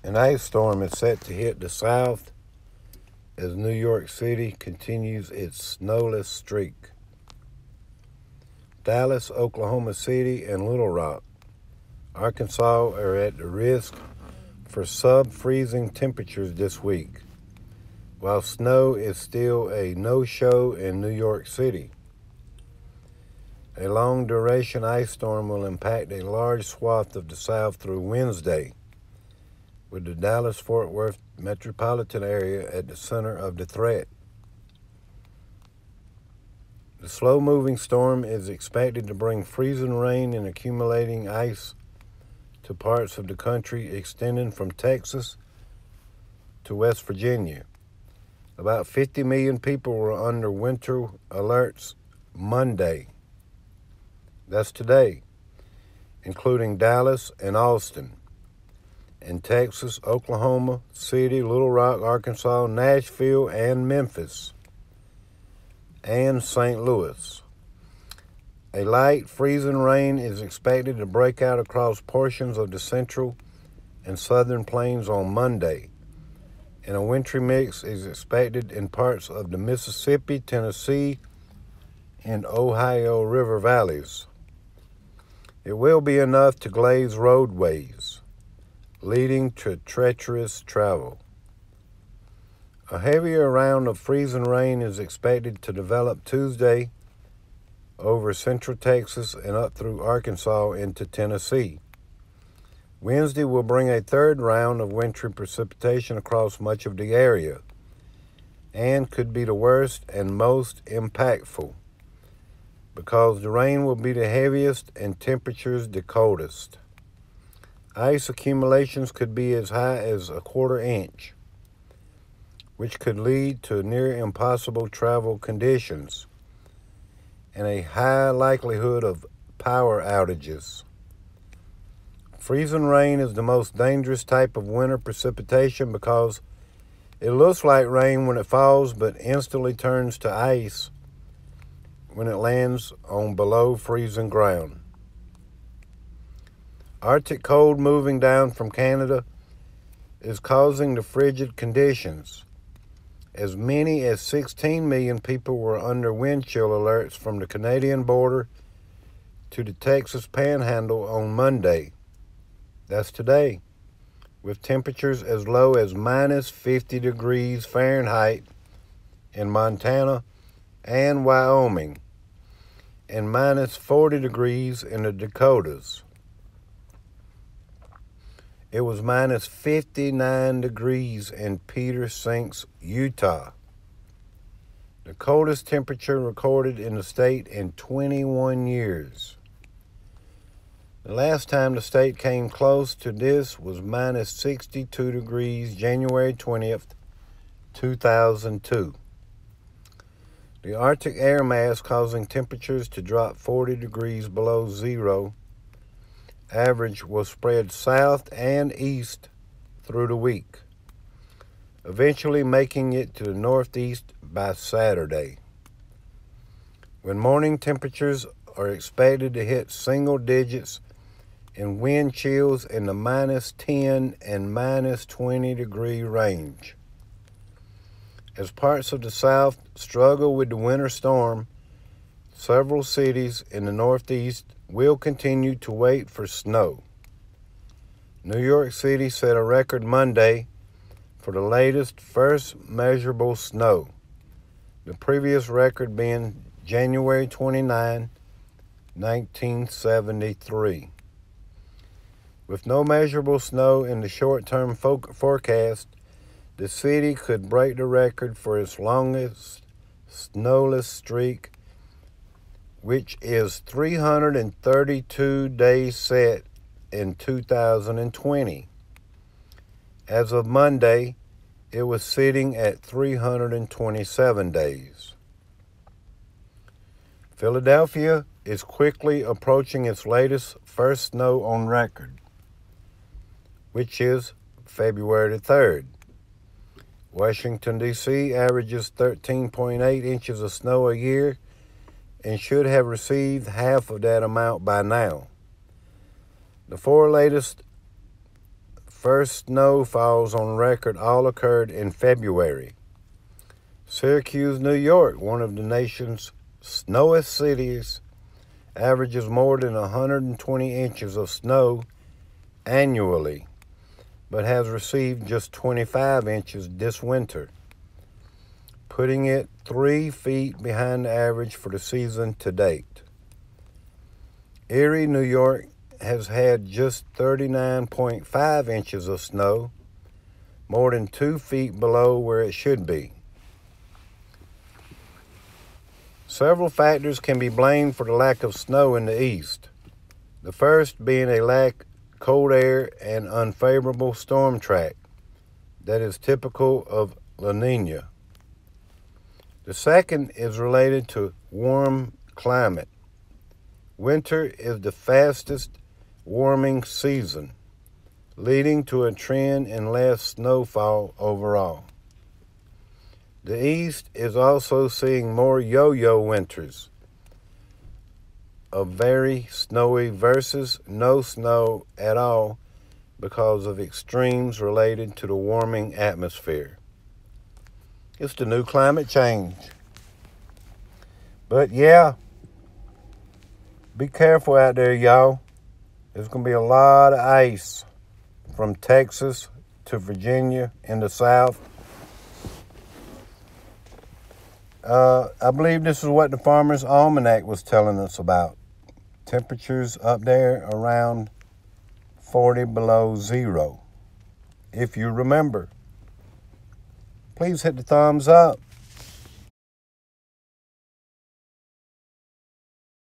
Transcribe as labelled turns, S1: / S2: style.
S1: An ice storm is set to hit the south as New York City continues its snowless streak. Dallas, Oklahoma City, and Little Rock, Arkansas are at the risk for sub-freezing temperatures this week, while snow is still a no-show in New York City. A long-duration ice storm will impact a large swath of the South through Wednesday, with the Dallas-Fort Worth metropolitan area at the center of the threat. The slow-moving storm is expected to bring freezing rain and accumulating ice to parts of the country extending from Texas to West Virginia. About 50 million people were under winter alerts Monday. That's today, including Dallas and Austin, and Texas, Oklahoma City, Little Rock, Arkansas, Nashville, and Memphis, and St. Louis. A light freezing rain is expected to break out across portions of the central and southern plains on Monday, and a wintry mix is expected in parts of the Mississippi, Tennessee, and Ohio River valleys. It will be enough to glaze roadways, leading to treacherous travel. A heavier round of freezing rain is expected to develop Tuesday over central Texas and up through Arkansas into Tennessee. Wednesday will bring a third round of wintry precipitation across much of the area and could be the worst and most impactful because the rain will be the heaviest and temperatures the coldest. Ice accumulations could be as high as a quarter inch, which could lead to near impossible travel conditions and a high likelihood of power outages. Freezing rain is the most dangerous type of winter precipitation because it looks like rain when it falls but instantly turns to ice when it lands on below freezing ground. Arctic cold moving down from Canada is causing the frigid conditions. As many as 16 million people were under wind chill alerts from the Canadian border to the Texas Panhandle on Monday. That's today, with temperatures as low as minus 50 degrees Fahrenheit in Montana and Wyoming, and minus 40 degrees in the Dakotas. It was minus 59 degrees in Peter Sinks, Utah, the coldest temperature recorded in the state in 21 years. The last time the state came close to this was minus 62 degrees, January 20th, 2002. The Arctic air mass causing temperatures to drop 40 degrees below zero average will spread south and east through the week, eventually making it to the northeast by Saturday, when morning temperatures are expected to hit single digits and wind chills in the minus 10 and minus 20 degree range. As parts of the South struggle with the winter storm, several cities in the Northeast will continue to wait for snow. New York City set a record Monday for the latest first measurable snow, the previous record being January 29, 1973. With no measurable snow in the short-term forecast, the city could break the record for its longest snowless streak, which is 332 days set in 2020. As of Monday, it was sitting at 327 days. Philadelphia is quickly approaching its latest first snow on record, which is February the 3rd. Washington, D.C. averages 13.8 inches of snow a year and should have received half of that amount by now. The four latest first snowfalls on record all occurred in February. Syracuse, New York, one of the nation's snowiest cities, averages more than 120 inches of snow annually, but has received just 25 inches this winter, putting it 3 feet behind the average for the season to date. Erie, New York, has had just 39.5 inches of snow, more than 2 feet below where it should be. Several factors can be blamed for the lack of snow in the east. The first being a lack of cold air and unfavorable storm track that is typical of La Nina. The second is related to warm climate. Winter is the fastest warming season, leading to a trend in less snowfall overall. The East is also seeing more yo-yo winters of very snowy versus no snow at all because of extremes related to the warming atmosphere. It's the new climate change. But yeah, be careful out there, y'all. There's going to be a lot of ice from Texas to Virginia in the south. I believe this is what the Farmer's Almanac was telling us about. Temperatures up there around 40 below zero. If you remember, please hit the thumbs up.